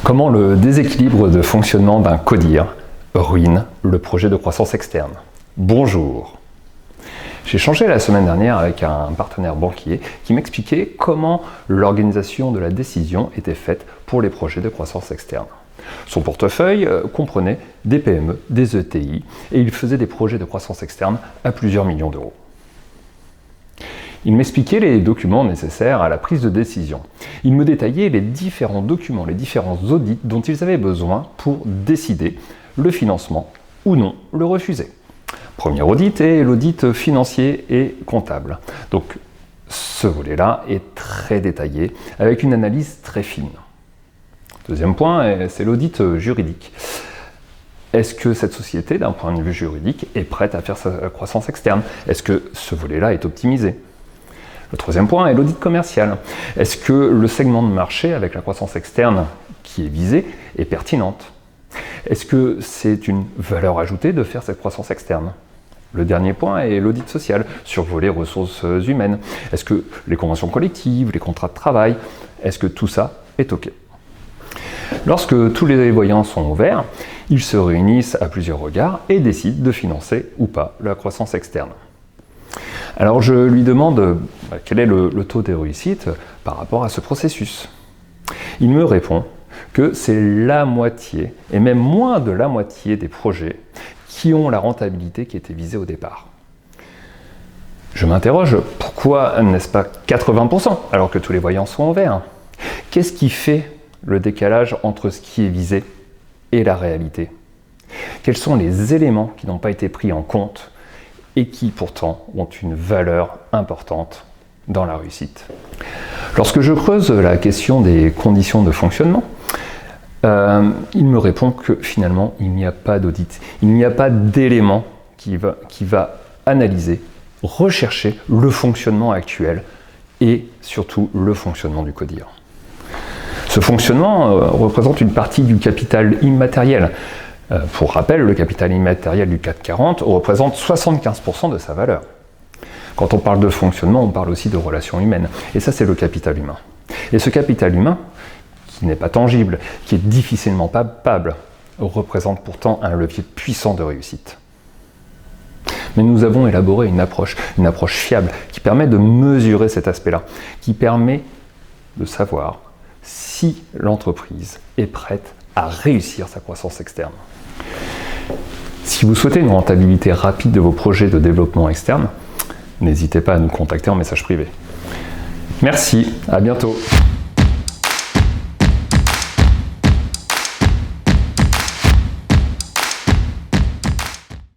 Comment le déséquilibre de fonctionnement d'un CODIR ruine le projet de croissance externe? Bonjour. J'ai échangé la semaine dernière avec un partenaire banquier qui m'expliquait comment l'organisation de la décision était faite pour les projets de croissance externe. Son portefeuille comprenait des PME, des ETI, et il faisait des projets de croissance externe à plusieurs millions d'euros. Il m'expliquait les documents nécessaires à la prise de décision. Il me détaillait les différents documents, les différents audits dont ils avaient besoin pour décider le financement ou non le refuser. Premier audit est l'audit financier et comptable. Donc ce volet-là est très détaillé avec une analyse très fine. Deuxième point, c'est l'audit juridique. Est-ce que cette société, d'un point de vue juridique, est prête à faire sa croissance externe? Est-ce que ce volet-là est optimisé? Le troisième point est l'audit commercial. Est-ce que le segment de marché avec la croissance externe qui est visée est pertinente? Est-ce que c'est une valeur ajoutée de faire cette croissance externe? Le dernier point est l'audit social, sur le volet ressources humaines. Est-ce que les conventions collectives, les contrats de travail, est-ce que tout ça est OK? Lorsque tous les voyants sont ouverts, ils se réunissent à plusieurs regards et décident de financer ou pas la croissance externe. Alors je lui demande quel est le taux de réussite par rapport à ce processus. Il me répond que c'est la moitié, et même moins de la moitié des projets qui ont la rentabilité qui était visée au départ. Je m'interroge, pourquoi n'est-ce pas 80% alors que tous les voyants sont ouverts? Qu'est-ce qui fait le décalage entre ce qui est visé et la réalité? Quels sont les éléments qui n'ont pas été pris en compte et qui pourtant ont une valeur importante dans la réussite? Lorsque je creuse la question des conditions de fonctionnement, il me répond que finalement il n'y a pas d'audit, il n'y a pas d'élément qui va analyser, rechercher le fonctionnement actuel et surtout le fonctionnement du CODIR. Ce fonctionnement représente une partie du capital immatériel. Pour rappel, le capital immatériel du CAC 40 représente 75% de sa valeur. Quand on parle de fonctionnement, on parle aussi de relations humaines. Et ça, c'est le capital humain. Et ce capital humain, qui n'est pas tangible, qui est difficilement palpable, représente pourtant un levier puissant de réussite. Mais nous avons élaboré une approche fiable, qui permet de mesurer cet aspect-là, qui permet de savoir si l'entreprise est prête à réussir sa croissance externe. Si vous souhaitez une rentabilité rapide de vos projets de développement externe, n'hésitez pas à nous contacter en message privé. Merci, à bientôt.